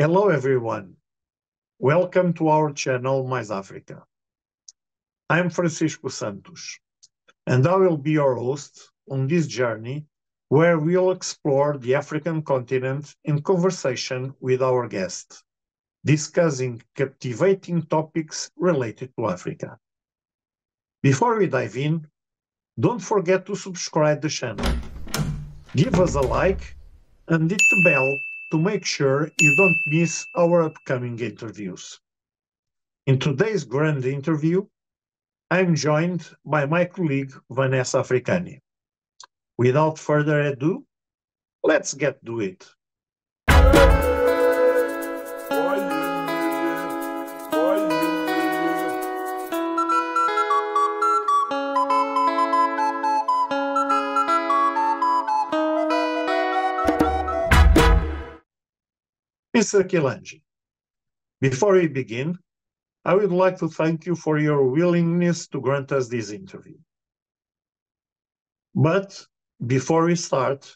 Hello everyone, welcome to our channel Mais Africa. I'm Francisco Santos, and I will be your host on this journey where we'll explore the African continent in conversation with our guests, discussing captivating topics related to Africa. Before we dive in, don't forget to subscribe the channel, give us a like, and hit the bell to make sure you don't miss our upcoming interviews. In today's Grande interview, I'm joined by my colleague Vanessa Africani. Without further ado, let's get to it. Mr. Kilangi, before we begin, I would like to thank you for your willingness to grant us this interview. But before we start,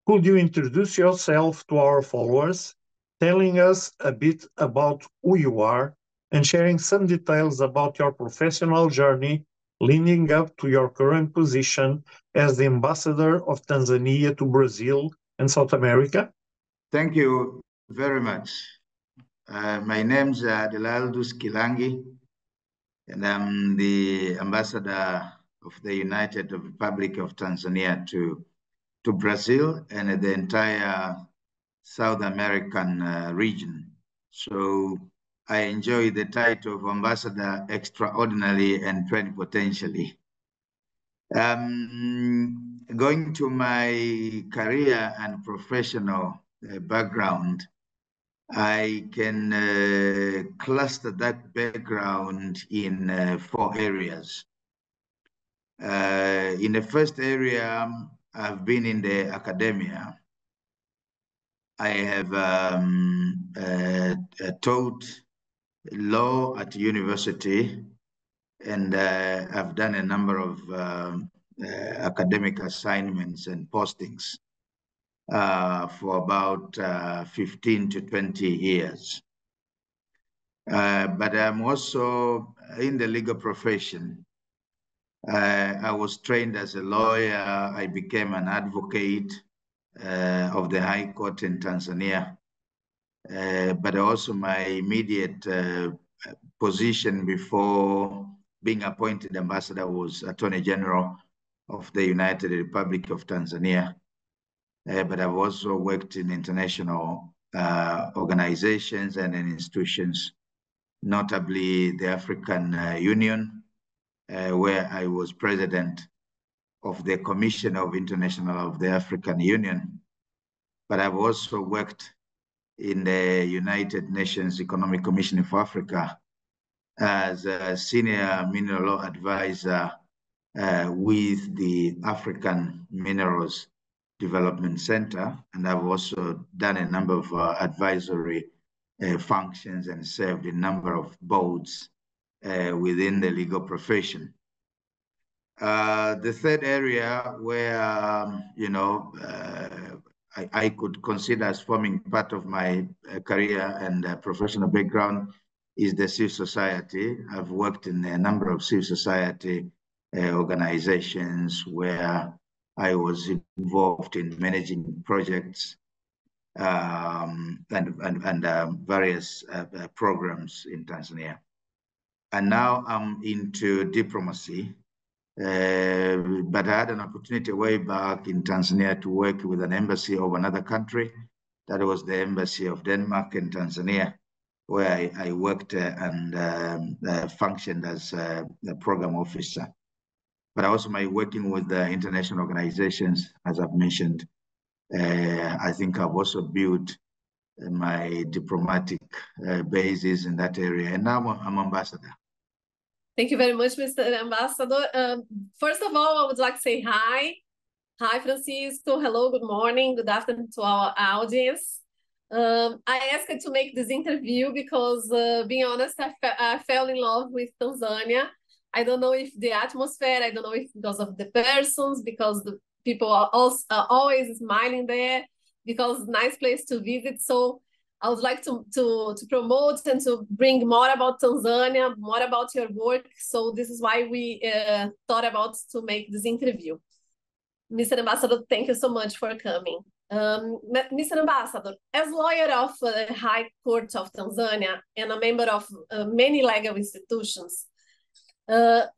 could you introduce yourself to our followers, telling us a bit about who you are and sharing some details about your professional journey leading up to your current position as the Ambassador of Tanzania to Brazil and South America? Thank you very much. My name's Adelardus Kilangi, and I'm the Ambassador of the United Republic of Tanzania to Brazil and the entire South American region. So I enjoy the title of Ambassador extraordinarily and plenipotentially. Going to my career and professional background, I can cluster that background in 4 areas. In the first area, I've been in the academia. I have taught law at university, and I've done a number of academic assignments and postings for about 15 to 20 years. But I'm also in the legal profession. I was trained as a lawyer. I became an advocate of the High Court in Tanzania. But also my immediate position before being appointed ambassador was Attorney General of the United Republic of Tanzania. But I've also worked in international organizations and in institutions, notably the African Union, where I was president of the Commission of International of the African Union. But I've also worked in the United Nations Economic Commission for Africa as a senior mineral law advisor with the African Minerals Development Center, and I've also done a number of advisory functions and served in a number of boards within the legal profession. The third area where I could consider as forming part of my career and professional background is the civil society. I've worked in a number of civil society organizations where I was involved in managing projects and various programs in Tanzania. And now I'm into diplomacy, but I had an opportunity way back in Tanzania to work with an embassy of another country. That was the embassy of Denmark in Tanzania, where I worked and functioned as a program officer. But also my working with the international organizations, as I've mentioned, I think I've also built my diplomatic bases in that area. And now I'm ambassador. Thank you very much, Mr. Ambassador. First of all, I would like to say hi. Hi, Francisco. Hello, good morning, good afternoon to our audience. I asked to make this interview because, being honest, I fell in love with Tanzania. I don't know if the atmosphere, I don't know if because of the persons, because the people are always smiling there, because nice place to visit. So I would like to promote and to bring more about Tanzania, more about your work. So this is why we thought about to make this interview. Mr. Ambassador, thank you so much for coming. Mr. Ambassador, as lawyer of the High Court of Tanzania and a member of many legal institutions,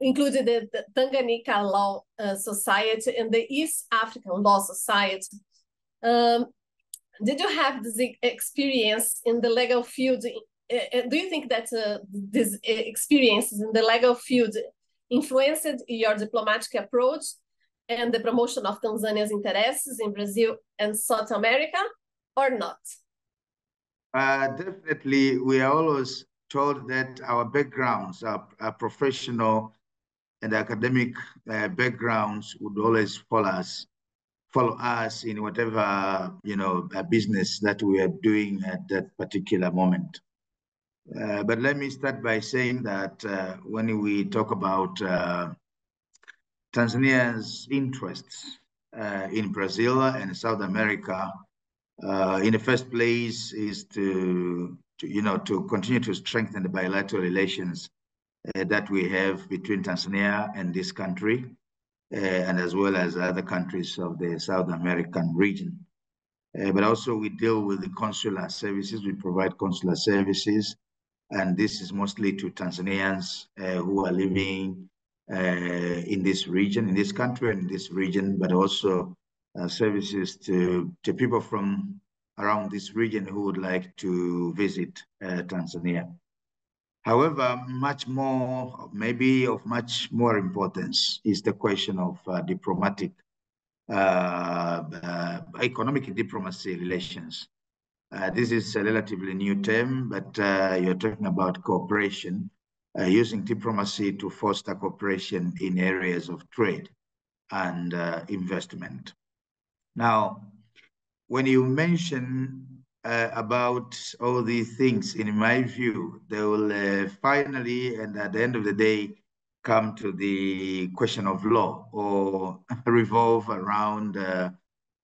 including the Tanganyika Law Society and the East African Law Society, did you have this experience in the legal field? Do you think that these experiences in the legal field influenced your diplomatic approach and the promotion of Tanzania's interests in Brazil and South America, or not? Definitely, we are always told that our backgrounds, our professional and academic backgrounds would always follow us in whatever business that we are doing at that particular moment. But let me start by saying that when we talk about Tanzania's interests in Brazil and South America, in the first place is to continue to strengthen the bilateral relations that we have between Tanzania and this country, and as well as other countries of the South American region. But also we deal with the consular services. We provide consular services, and this is mostly to Tanzanians who are living in this region, in this country and in this region, but also services to people from around this region who would like to visit Tanzania. However, much more, maybe of much more importance, is the question of diplomatic, economic diplomacy relations. This is a relatively new term, but you're talking about cooperation, using diplomacy to foster cooperation in areas of trade and investment. Now, when you mention about all these things, in my view, they will finally, and at the end of the day, come to the question of law or revolve around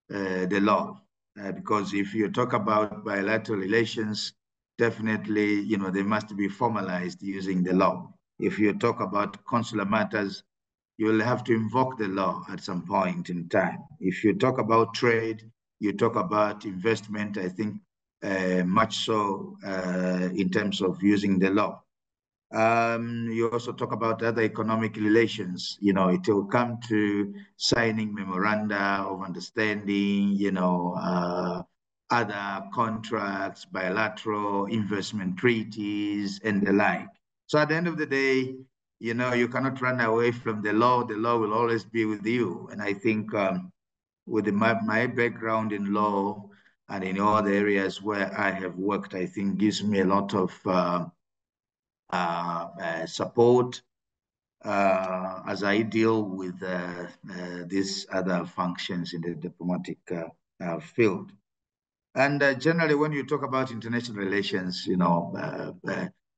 the law. Because if you talk about bilateral relations, definitely, they must be formalized using the law. If you talk about consular matters, you will have to invoke the law at some point in time. If you talk about trade, you talk about investment, I think much so in terms of using the law. You also talk about other economic relations. It will come to signing memoranda of understanding, other contracts, bilateral investment treaties, and the like. So at the end of the day, you cannot run away from the law. The law will always be with you. And I think with my background in law and in all the areas where I have worked, I think gives me a lot of support as I deal with these other functions in the diplomatic field. And generally, when you talk about international relations,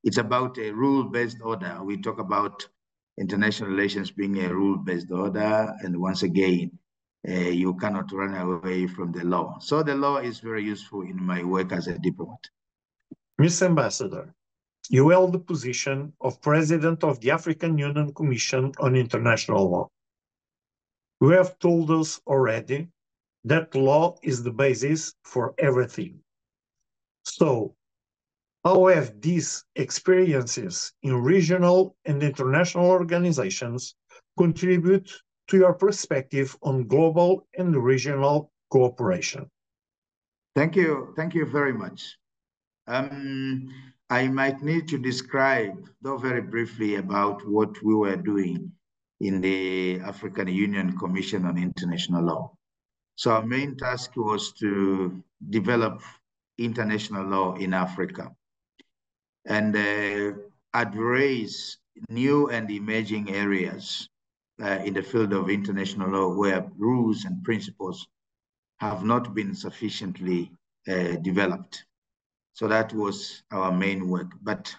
it's about a rule-based order. We talk about international relations being a rule-based order, and once again, you cannot run away from the law. So the law is very useful in my work as a diplomat. Mr. Ambassador, you held the position of President of the African Union Commission on International Law. You have told us already that law is the basis for everything. So, how have these experiences in regional and international organizations contribute to your perspective on global and regional cooperation? Thank you very much. I might need to describe, though very briefly, about what we were doing in the African Union Commission on International Law. So our main task was to develop international law in Africa and address new and emerging areas in the field of international law where rules and principles have not been sufficiently developed. So that was our main work. But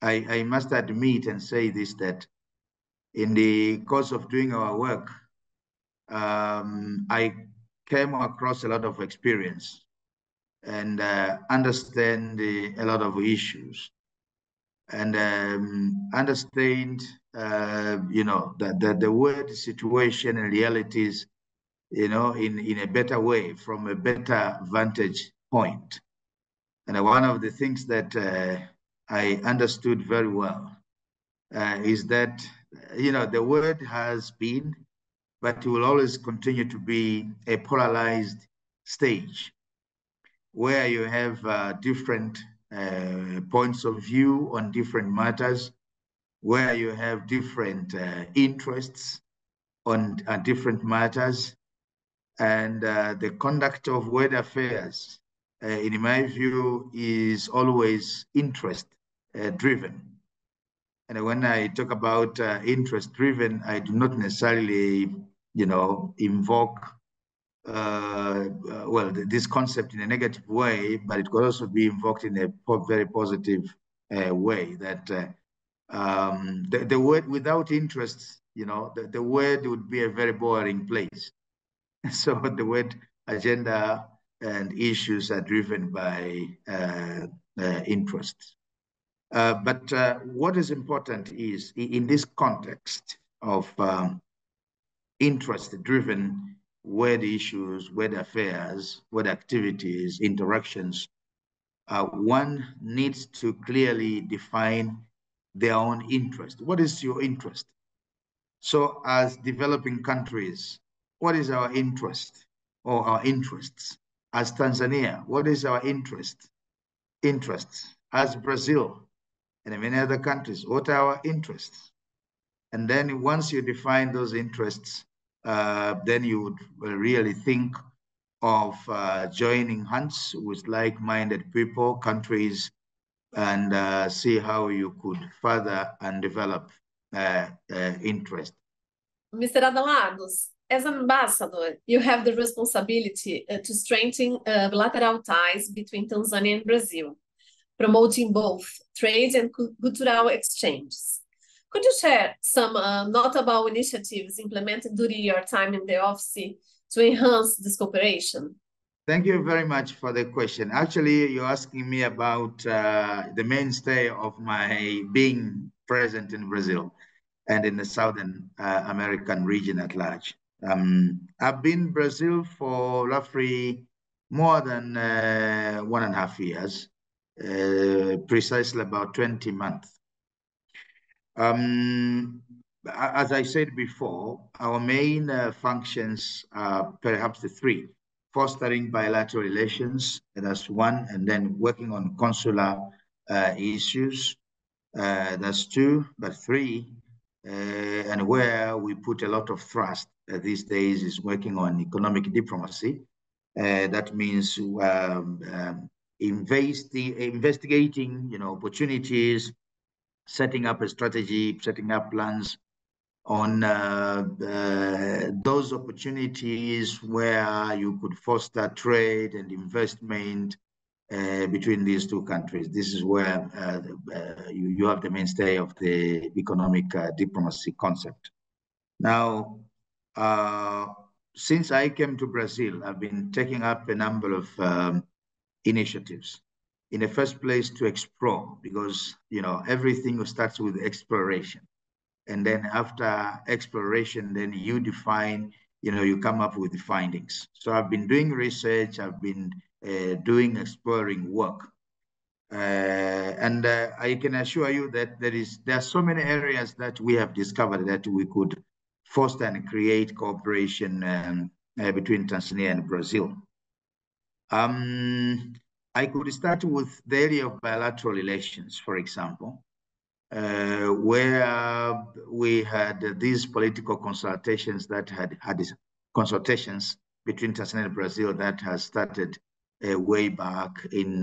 I must admit and say this, that in the course of doing our work, I came across a lot of experience and understand a lot of issues, and understand, the world situation and realities, in a better way, from a better vantage point. And one of the things that I understood very well is that, the world has been, but it will always continue to be a polarized stage where you have different points of view on different matters, where you have different interests on different matters, and the conduct of world affairs, in my view, is always interest driven. And when I talk about interest driven, I do not necessarily, invoke this concept in a negative way, but it could also be invoked in a very positive way, that the word without interest, the word would be a very boring place. So the word agenda and issues are driven by interest. But what is important is, in this context of interest-driven world issues, world affairs, world activities, interactions, one needs to clearly define their own interest. What is your interest? So as developing countries, what is our interest or our interests? As Tanzania, what is our interests? As Brazil and many other countries, what are our interests? And then once you define those interests, then you would really think of joining hands with like-minded people, countries, and see how you could further and develop interest. Mr. Adelardus, as an ambassador, you have the responsibility to strengthen bilateral ties between Tanzania and Brazil, promoting both trade and cultural exchanges. Could you share some notable initiatives implemented during your time in the office to enhance this cooperation? Thank you very much for the question. Actually, you're asking me about the mainstay of my being present in Brazil and in the Southern American region at large. I've been in Brazil for roughly more than 1.5 years, precisely about 20 months. As I said before, our main functions are perhaps the three: fostering bilateral relations, that's one, and then working on consular issues, that's two, but three, and where we put a lot of thrust these days is working on economic diplomacy. That means investigating, opportunities, setting up a strategy, setting up plans on those opportunities where you could foster trade and investment between these two countries. This is where you have the mainstay of the economic diplomacy concept. Now, since I came to Brazil, I've been taking up a number of initiatives. In the first place, to explore, because everything starts with exploration, and then after exploration, then you define, you come up with the findings. So I've been doing research, I've been doing exploring work, and I can assure you that there are so many areas that we have discovered that we could foster and create cooperation between Tanzania and Brazil. I could start with the area of bilateral relations, for example, where we had these political consultations that had consultations between Tanzania and Brazil that has started way back in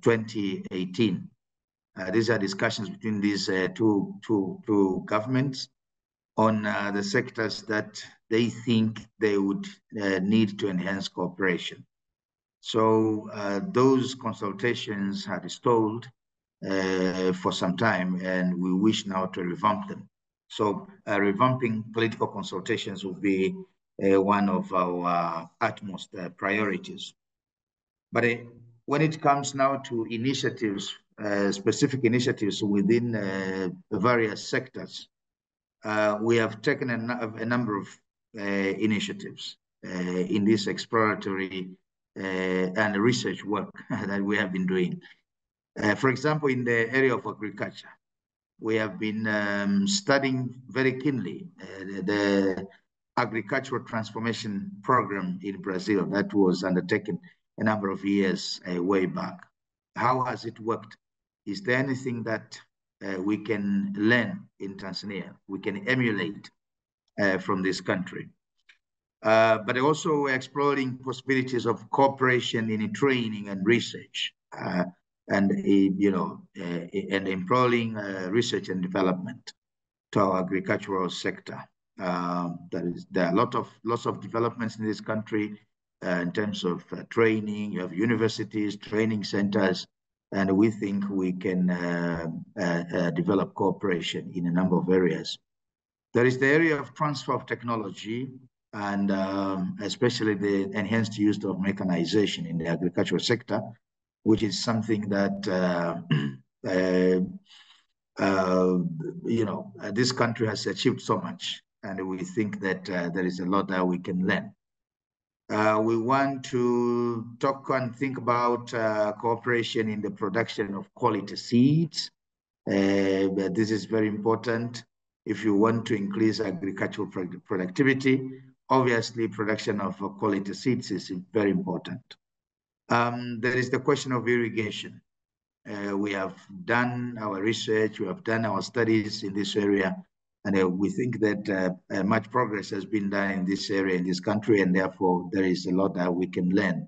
2018. These are discussions between these two governments on the sectors that they think they would need to enhance cooperation. So those consultations had stalled for some time, and we wish now to revamp them. So revamping political consultations will be one of our utmost priorities. But when it comes now to initiatives, specific initiatives within various sectors, we have taken a number of initiatives in this exploratory and research work that we have been doing. For example, in the area of agriculture, we have been studying very keenly the agricultural transformation program in Brazil that was undertaken a number of years way back. How has it worked? Is there anything that we can learn in Tanzania, we can emulate from this country? But also we're exploring possibilities of cooperation in training and research, and employing research and development to our agricultural sector. There are lots of developments in this country in terms of training. You have universities, training centers, and we think we can develop cooperation in a number of areas. There is the area of transfer of technology, and especially the enhanced use of mechanization in the agricultural sector, which is something that this country has achieved so much, and we think that there is a lot that we can learn. We want to talk and think about cooperation in the production of quality seeds. But this is very important. If you want to increase agricultural productivity, obviously production of quality seeds is very important. There is the question of irrigation. We have done our research, we have done our studies in this area, and we think that much progress has been done in this area, in this country, and therefore there is a lot that we can learn.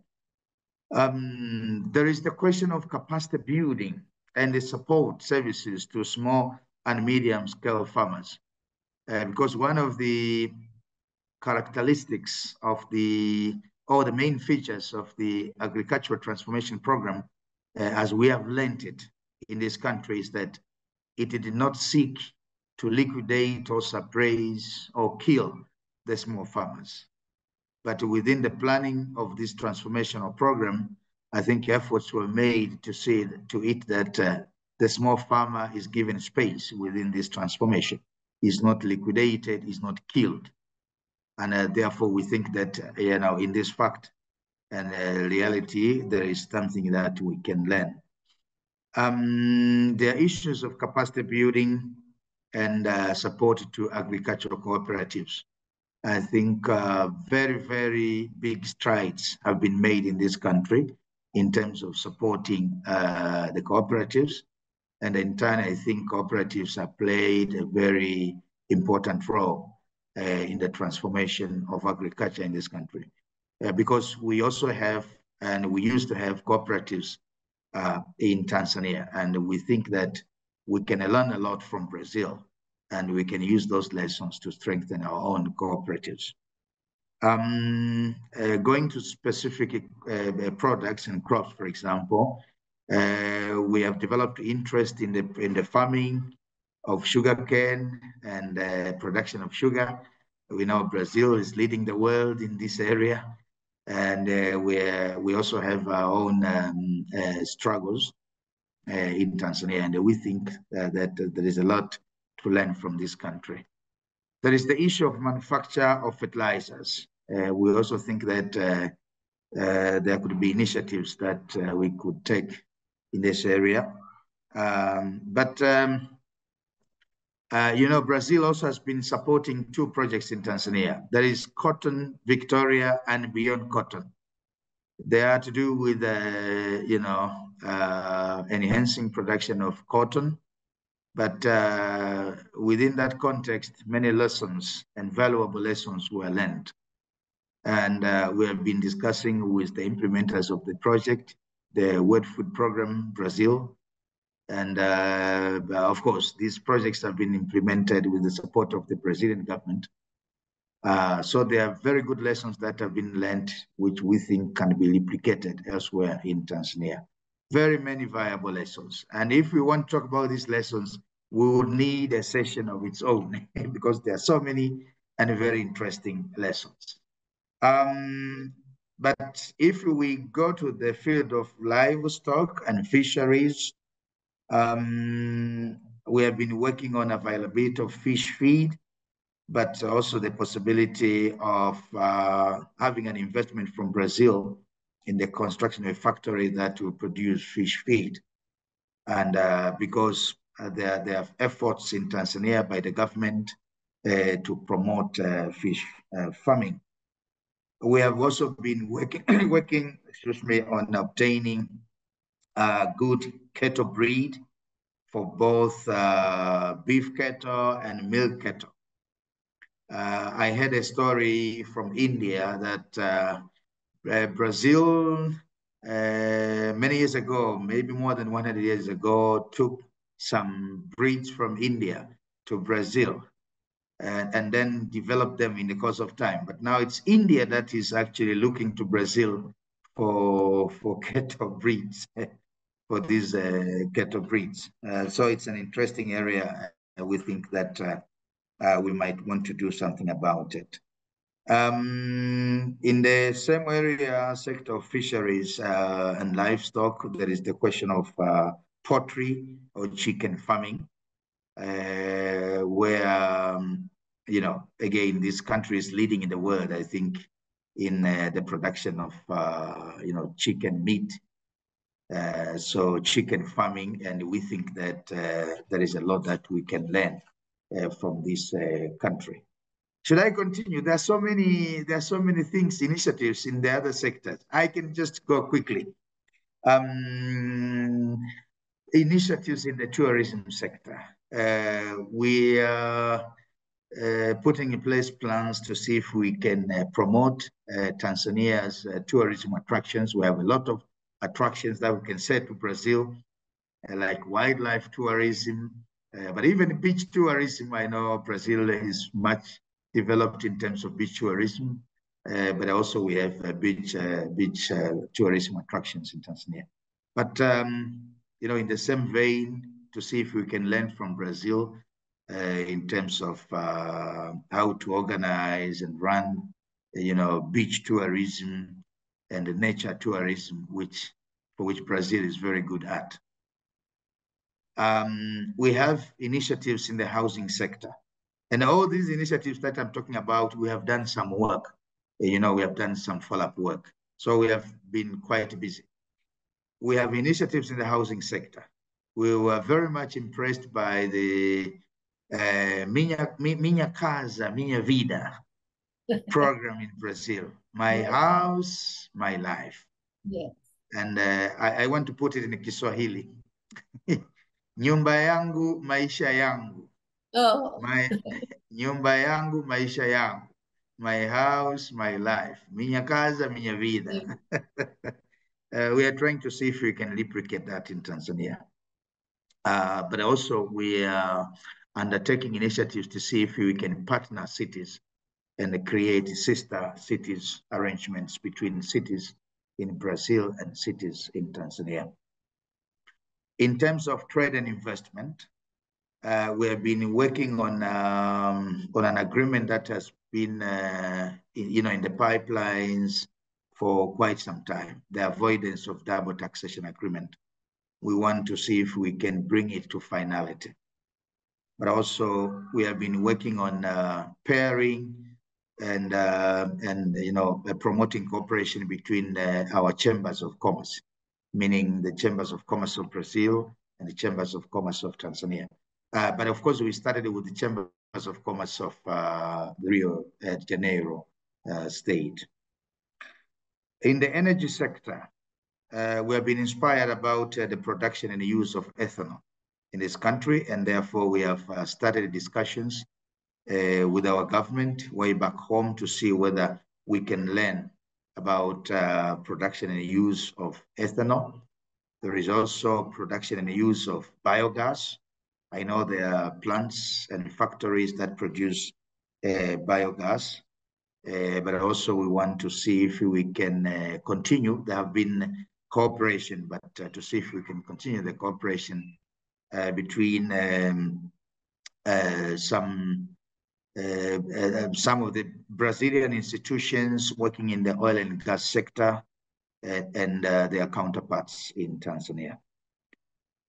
There is the question of capacity building and the support services to small and medium-scale farmers. Because one of the characteristics of the main features of the agricultural transformation program, as we have learned it in this country, is that it did not seek to liquidate or suppress or kill the small farmers. But within the planning of this transformational program, I think efforts were made to see to it that the small farmer is given space within this transformation. He's not liquidated, he's not killed. And therefore we think that, in this fact and reality, there is something that we can learn. There are issues of capacity building and support to agricultural cooperatives. I think very, very big strides have been made in this country in terms of supporting the cooperatives. And in turn, I think cooperatives have played a very important role in the transformation of agriculture in this country. Because we also have, and we used to have cooperatives in Tanzania, and we think that we can learn a lot from Brazil, and we can use those lessons to strengthen our own cooperatives. Going to specific products and crops, for example, we have developed interest in the farming of sugarcane and production of sugar. We know Brazil is leading the world in this area, and we also have our own struggles in Tanzania, and we think that there is a lot to learn from this country. There is the issue of manufacture of fertilizers. We also think that there could be initiatives that we could take in this area. Brazil also has been supporting 2 projects in Tanzania. There is Cotton Victoria and Beyond Cotton. They are to do with, enhancing production of cotton. But within that context, many lessons and valuable lessons were learned. And we have been discussing with the implementers of the project, the World Food Program, Brazil. And of course, these projects have been implemented with the support of the Brazilian government. So there are very good lessons that have been learned, which we think can be replicated elsewhere in Tanzania. Very many viable lessons. And if we want to talk about these lessons, we would need a session of its own because there are so many and very interesting lessons. But if we go to the field of livestock and fisheries, we have been working on availability of fish feed, but also the possibility of having an investment from Brazil in the construction of a factory that will produce fish feed. And because there are efforts in Tanzania by the government to promote fish farming. We have also been working on obtaining good cattle breed for both beef cattle and milk cattle. I heard a story from India that Brazil, many years ago, maybe more than 100 years ago, took some breeds from India to Brazil and then developed them in the course of time. But now it's India that is actually looking to Brazil for cattle breeds, for these cattle breeds. So it's an interesting area. We think that we might want to do something about it. In the same area, sector of fisheries and livestock, there is the question of poultry or chicken farming, where, you know, again, this country is leading in the world, I think, in the production of, you know, chicken meat. So chicken farming, and we think that there is a lot that we can learn from this country. Should I continue? There are so many things, initiatives in the other sectors. I can just go quickly. Initiatives in the tourism sector. We are putting in place plans to see if we can promote Tanzania's tourism attractions. We have a lot of attractions that we can say to Brazil, like wildlife tourism, but even beach tourism. I know Brazil is much developed in terms of beach tourism, but also we have beach tourism attractions in Tanzania. But you know, in the same vein, to see if we can learn from Brazil in terms of how to organize and run, you know, beach tourism and the nature tourism, for which Brazil is very good at. We have initiatives in the housing sector. And all these initiatives that I'm talking about, we have done some work. You know, we have done some follow-up work. So we have been quite busy. We have initiatives in the housing sector. We were very much impressed by the Minha Casa, Minha Vida program in Brazil. My house, my life. Yes. And I want to put it in Kiswahili. Nyumba yangu, maisha yangu. Oh. Nyumba yangu, maisha yangu. My house, my life. Minha casa, minha vida. We are trying to see if we can replicate that in Tanzania. But also we are undertaking initiatives to see if we can partner cities and create sister cities arrangements between cities in Brazil and cities in Tanzania. In terms of trade and investment, we have been working on an agreement that has been, you know, in the pipelines for quite some time, the avoidance of double taxation agreement. We want to see if we can bring it to finality. But also we have been working on pairing and you know, promoting cooperation between our chambers of commerce, meaning the chambers of commerce of Brazil and the chambers of commerce of Tanzania. But of course, we started with the chambers of commerce of Rio de Janeiro state. In the energy sector, we have been inspired about the production and the use of ethanol in this country, and therefore we have started discussions with our government way back home to see whether we can learn about production and use of ethanol. There is also production and use of biogas. I know there are plants and factories that produce biogas, but also we want to see if we can continue. There have been cooperation, but to see if we can continue the cooperation between some some of the Brazilian institutions working in the oil and gas sector and their counterparts in Tanzania.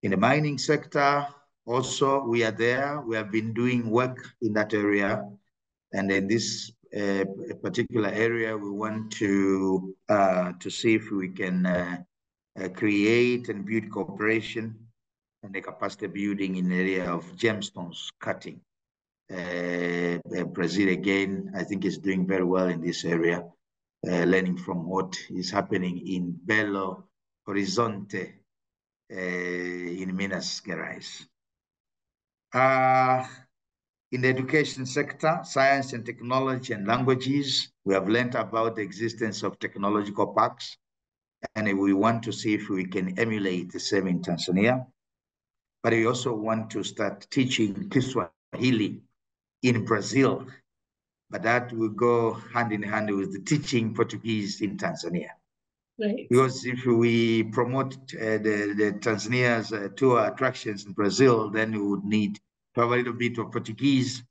In the mining sector, also, we are there. We have been doing work in that area. And in this particular area, we want to see if we can create and build cooperation and the capacity building in the area of gemstones cutting. Brazil, again, I think is doing very well in this area, learning from what is happening in Belo Horizonte in Minas Gerais. In the education sector, science and technology and languages, we have learned about the existence of technological parks, and we want to see if we can emulate the same in Tanzania. But we also want to start teaching Kiswahili in Brazil, but that will go hand in hand with the teaching Portuguese in Tanzania. Right. Because if we promote the Tanzania's tour attractions in Brazil, then we would need to have a little bit of Portuguese,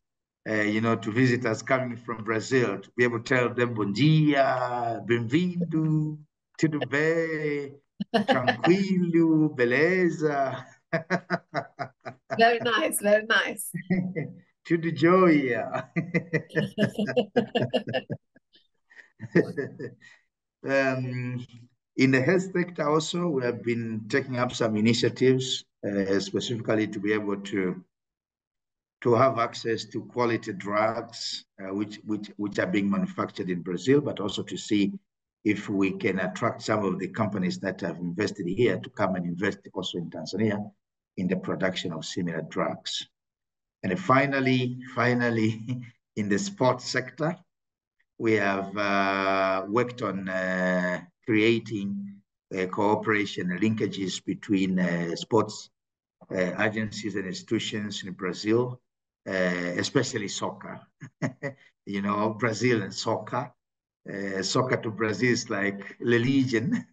to visitors coming from Brazil, to be able to tell them bom dia, bem-vindo, tudo bem, tranquilo, beleza. Very nice, very nice. Tudo jóia. In the health sector also, we have been taking up some initiatives, specifically to be able to have access to quality drugs, which are being manufactured in Brazil, but also to see if we can attract some of the companies that have invested here to come and invest also in Tanzania in the production of similar drugs. And finally, in the sports sector, we have worked on creating cooperation and linkages between sports agencies and institutions in Brazil, especially soccer. Brazil and soccer. Soccer to Brazil is like religion.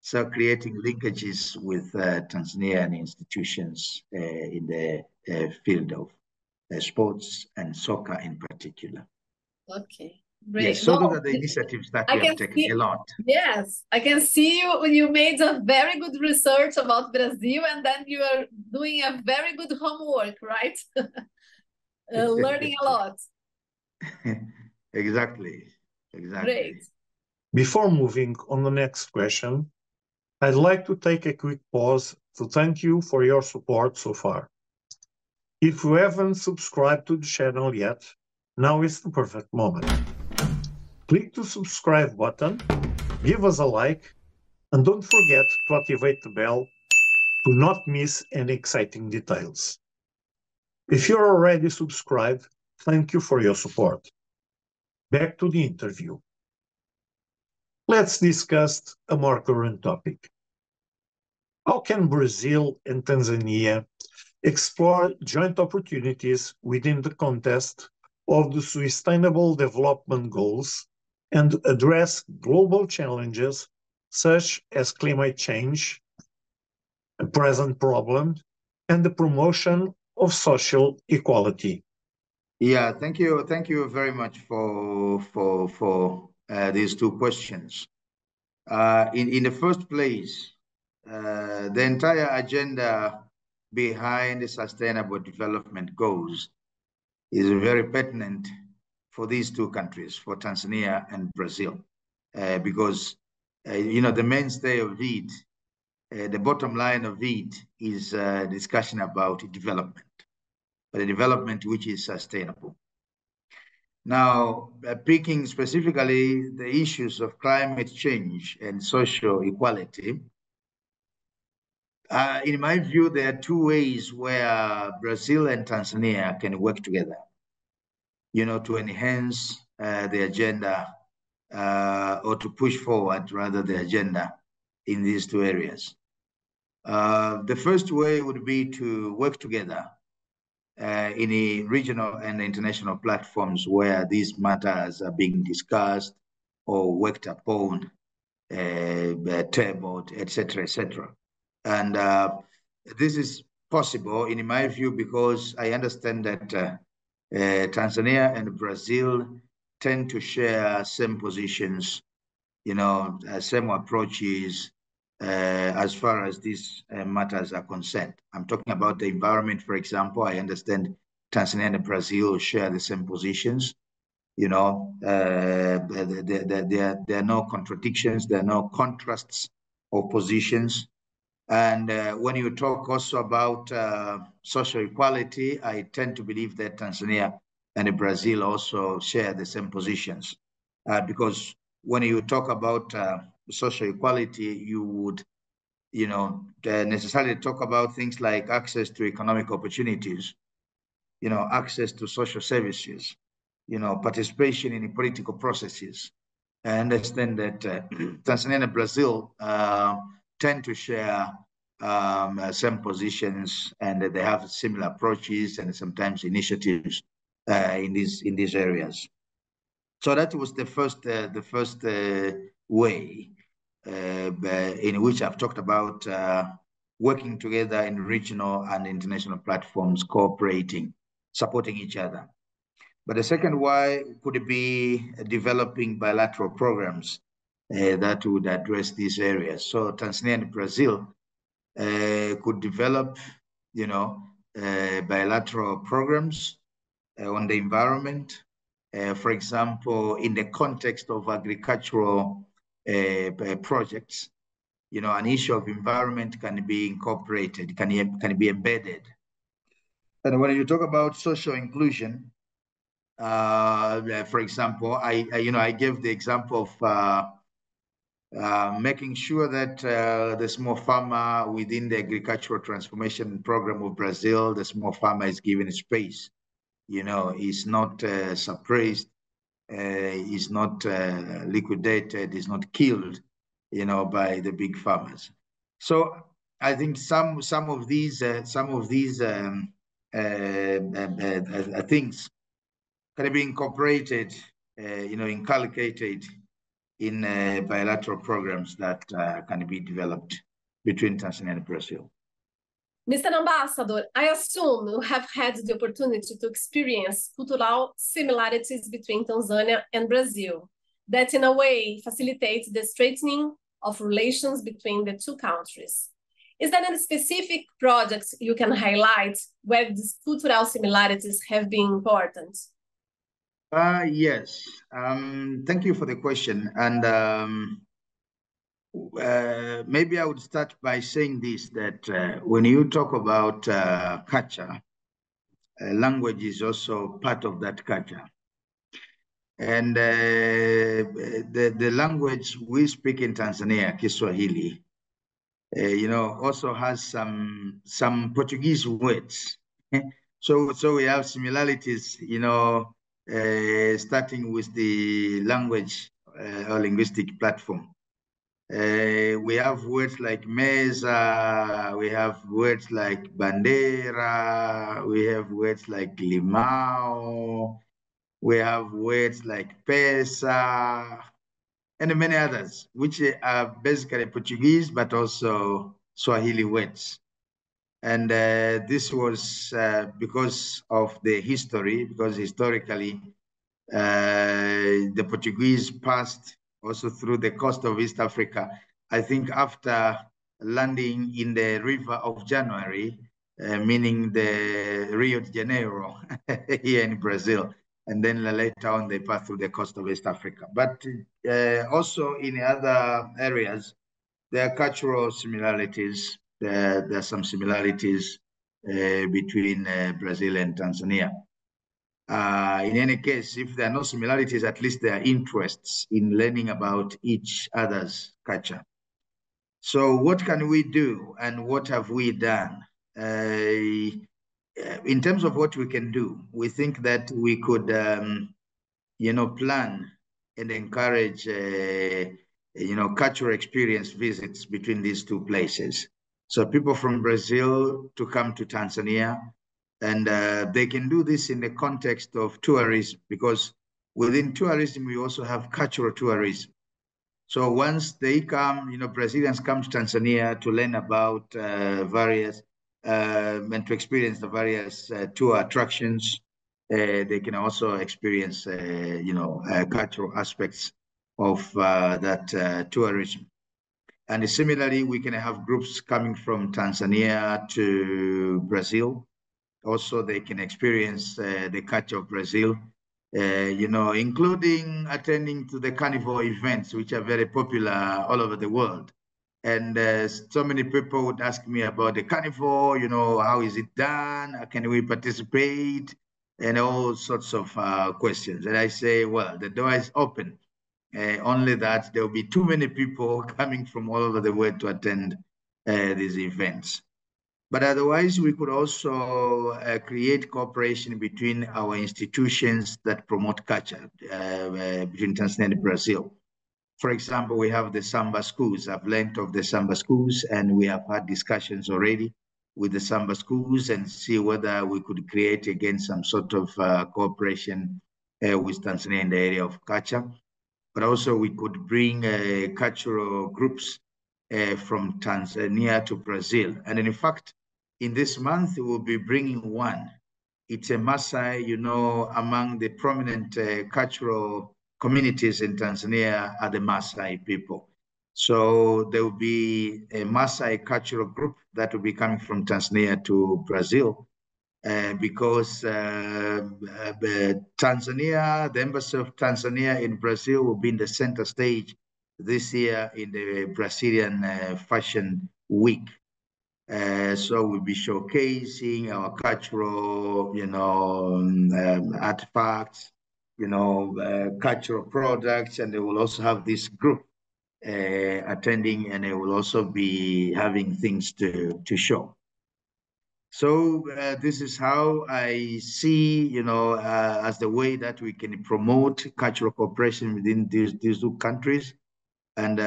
So creating linkages with Tanzanian institutions in the field of sports and soccer in particular. Okay, great. Yes, so those are the initiatives that we have taken a lot. Yes, I can see you made a very good research about Brazil, and then you are doing a very good homework, right? Learning a lot. Exactly. Great. Before moving on the next question, I'd like to take a quick pause to thank you for your support so far. If you haven't subscribed to the channel yet, now is the perfect moment. Click the subscribe button, give us a like, and don't forget to activate the bell to not miss any exciting details. If you're already subscribed, thank you for your support. Back to the interview. Let's discuss a more current topic. How can Brazil and Tanzania explore joint opportunities within the context of the Sustainable Development Goals and address global challenges such as climate change, a present problem, and the promotion of social equality? Yeah, thank you very much for these two questions. In the first place, the entire agenda behind the Sustainable Development Goals is very pertinent for these two countries, for Tanzania and Brazil, because the mainstay of it, the bottom line of it is a discussion about development, but a development which is sustainable. Now, picking specifically the issues of climate change and social equality, in my view, there are two ways where Brazil and Tanzania can work together, to enhance the agenda or to push forward, rather, the agenda in these two areas. The first way would be to work together in the regional and international platforms where these matters are being discussed or worked upon, tabled, etc., etc. And this is possible, in my view, because I understand that Tanzania and Brazil tend to share same positions, same approaches as far as these matters are concerned. I'm talking about the environment, for example. I understand Tanzania and Brazil share the same positions. There are no contradictions, there are no contrasts of positions. And when you talk also about social equality, I tend to believe that Tanzania and Brazil also share the same positions. Because when you talk about social equality, you would, necessarily talk about things like access to economic opportunities, access to social services, participation in political processes. I understand that Tanzania and Brazil tend to share some positions, and that they have similar approaches and sometimes initiatives in these areas. So that was the first way in which I've talked about working together in regional and international platforms, cooperating, supporting each other. But the second why could be developing bilateral programs that would address these areas. So Tanzania and Brazil could develop, bilateral programs on the environment. For example, in the context of agricultural projects, an issue of environment can be incorporated, can be embedded. And when you talk about social inclusion, for example, I gave the example of making sure that the small farmer within the agricultural transformation program of Brazil, the small farmer is given space, is not suppressed, is not liquidated, is not killed, by the big farmers. So I think some of these things can be incorporated, inculcated in bilateral programs that can be developed between Tanzania and Brazil. Mr. Ambassador, I assume you have had the opportunity to experience cultural similarities between Tanzania and Brazil that in a way facilitates the straightening of relations between the two countries. Is there any specific projects you can highlight where these cultural similarities have been important? Yes. Thank you for the question. And maybe I would start by saying this, that when you talk about culture, language is also part of that culture. And the language we speak in Tanzania, Kiswahili, also has some Portuguese words. So we have similarities, starting with the language or linguistic platform. We have words like mesa, we have words like bandera, we have words like limao, we have words like pesa, and many others, which are basically Portuguese, but also Swahili words. And this was because of the history, because historically, the Portuguese passed also through the coast of East Africa. I think after landing in the River of January, meaning the Rio de Janeiro here in Brazil, and then later on they passed through the coast of East Africa. But also in other areas, there are cultural similarities. There are some similarities between Brazil and Tanzania. In any case, if there are no similarities, at least there are interests in learning about each other's culture. So what can we do and what have we done? In terms of what we can do, we think that we could, plan and encourage, cultural experience visits between these two places. So people from Brazil to come to Tanzania, and they can do this in the context of tourism, because within tourism, we also have cultural tourism. So once they come, Brazilians come to Tanzania to learn about various, and to experience the various tour attractions, they can also experience, cultural aspects of that tourism. And similarly, we can have groups coming from Tanzania to Brazil. Also, they can experience the culture of Brazil, including attending to the carnival events, which are very popular all over the world. And so many people would ask me about the carnival, how is it done? Can we participate? And all sorts of questions. And I say, well, the door is open. Only that there will be too many people coming from all over the world to attend these events. But otherwise, we could also create cooperation between our institutions that promote culture between Tanzania and Brazil. For example, we have the Samba schools. I've learned of the Samba schools, and we have had discussions already with the Samba schools and see whether we could create again some sort of cooperation with Tanzania in the area of culture. But also we could bring cultural groups from Tanzania to Brazil. And in fact, in this month, we'll be bringing one. It's a Maasai, among the prominent cultural communities in Tanzania are the Maasai people. So there will be a Maasai cultural group that will be coming from Tanzania to Brazil because Tanzania, the Embassy of Tanzania in Brazil will be in the center stage this year in the Brazilian Fashion Week. So we'll be showcasing our cultural, artifacts, cultural products, and they will also have this group attending, and they will also be having things to show. So this is how I see, as the way that we can promote cultural cooperation within these two countries. And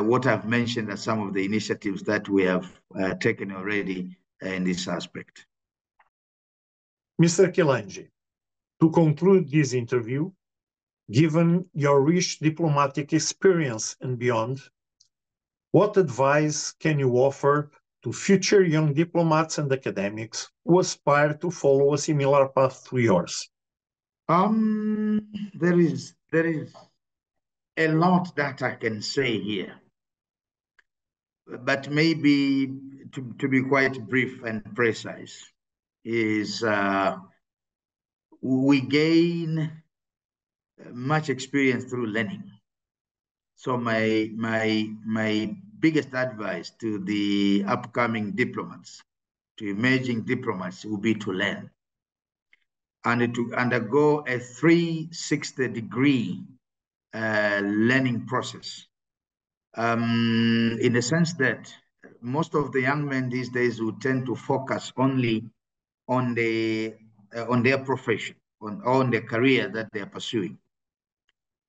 what I've mentioned are some of the initiatives that we have taken already in this aspect. Mr. Kilangi, to conclude this interview, given your rich diplomatic experience and beyond, what advice can you offer to future young diplomats and academics who aspire to follow a similar path to yours? There is a lot that I can say here, but maybe to be quite brief and precise is we gain much experience through learning. So my biggest advice to the upcoming diplomats, to emerging diplomats, will be to learn and to undergo a 360-degree learning process. In the sense that most of the young men these days will tend to focus only on their profession, on their career that they are pursuing,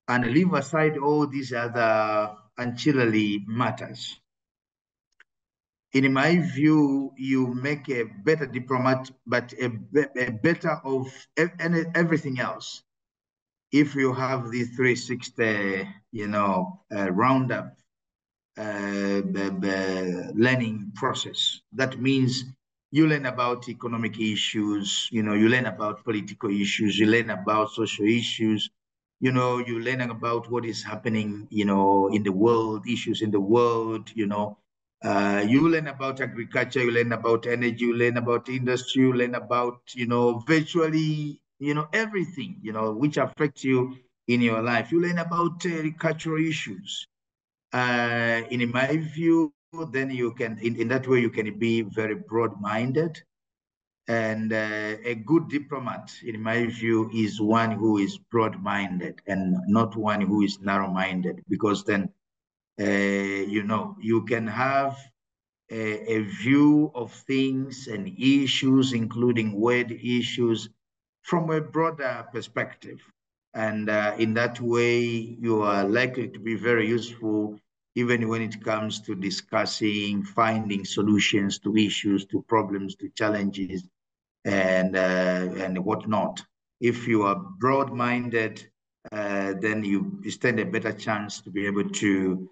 and leave aside all these other ancillary matters. In my view, you make a better diplomat, but a better of everything else if you have the 360, roundup learning process. That means you learn about economic issues, you learn about political issues, you learn about social issues, you learn about what is happening, in the world, issues in the world, you learn about agriculture, you learn about energy, you learn about industry, you learn about, virtually, everything, which affects you in your life. You learn about cultural issues. In my view, then you can, in that way, you can be very broad-minded. And a good diplomat, in my view, is one who is broad-minded and not one who is narrow-minded, because then, you can have a view of things and issues, including world issues, from a broader perspective. And in that way, you are likely to be very useful, even when it comes to discussing, finding solutions to issues, to problems, to challenges, and whatnot. If you are broad-minded, then you stand a better chance to be able to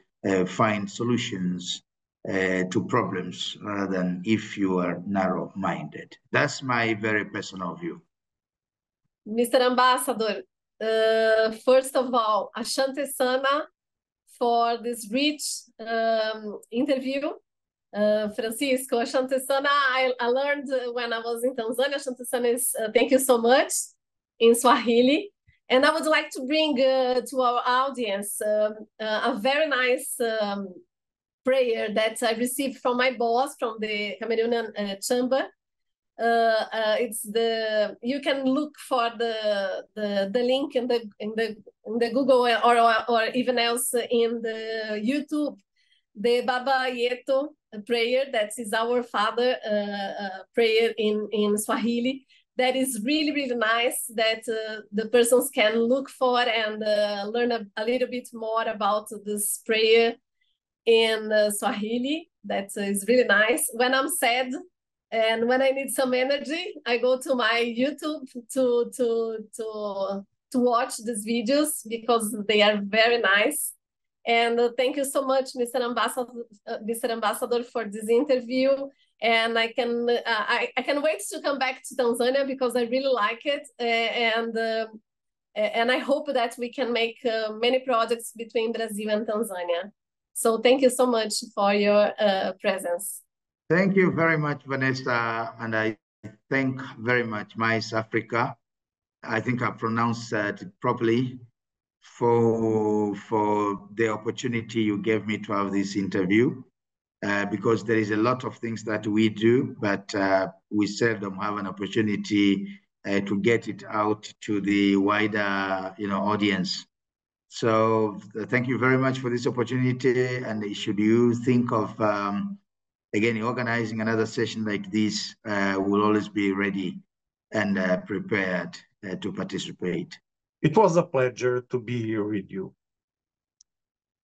find solutions to problems rather than if you are narrow-minded. That's my very personal view. Mr. Ambassador, first of all, Asante Sana for this rich interview. Francisco, Asante Sana, I learned when I was in Tanzania, Asante Sana is thank you so much in Swahili. And I would like to bring to our audience a very nice prayer that I received from my boss from the Cameroonian chamber. You can look for the link in the Google or even else in the YouTube, the Baba Yeto prayer, that is our father prayer in Swahili. That is really, really nice, that the persons can look for and learn a little bit more about this prayer in Swahili. That is really nice. When I'm sad and when I need some energy, I go to my YouTube to watch these videos because they are very nice. And thank you so much, Mr. Ambassador, for this interview. And I can wait to come back to Tanzania because I really like it. And I hope that we can make many projects between Brazil and Tanzania. So thank you so much for your presence. Thank you very much, Vanessa. And I thank very much Mais Afrika. I think I pronounced that properly for the opportunity you gave me to have this interview. Because there is a lot of things that we do, but we seldom have an opportunity to get it out to the wider, audience. So thank you very much for this opportunity. And should you think of, again, organizing another session like this, we'll always be ready and prepared to participate. It was a pleasure to be here with you.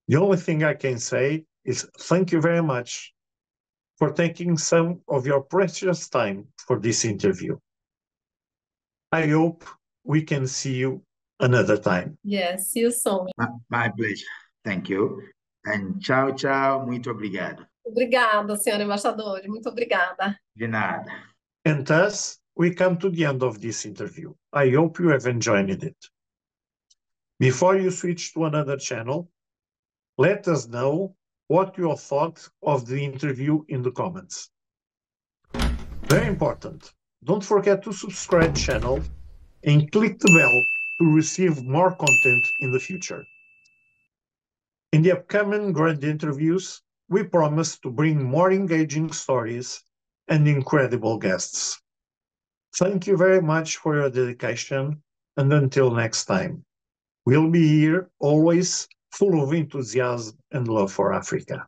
The only thing I can say is thank you very much for taking some of your precious time for this interview. I hope we can see you another time. Yes, see you soon. My pleasure. Thank you. And tchau, tchau. Muito obrigado. Obrigada, senhor embaixador. Muito obrigada. De nada. And thus, we come to the end of this interview. I hope you have enjoyed it. Before you switch to another channel, let us know what you thought of the interview in the comments. Very important, don't forget to subscribe channel and click the bell to receive more content in the future. In the upcoming Grande Interviews, we promise to bring more engaging stories and incredible guests. Thank you very much for your dedication, and until next time, we'll be here always full of enthusiasm and love for Africa.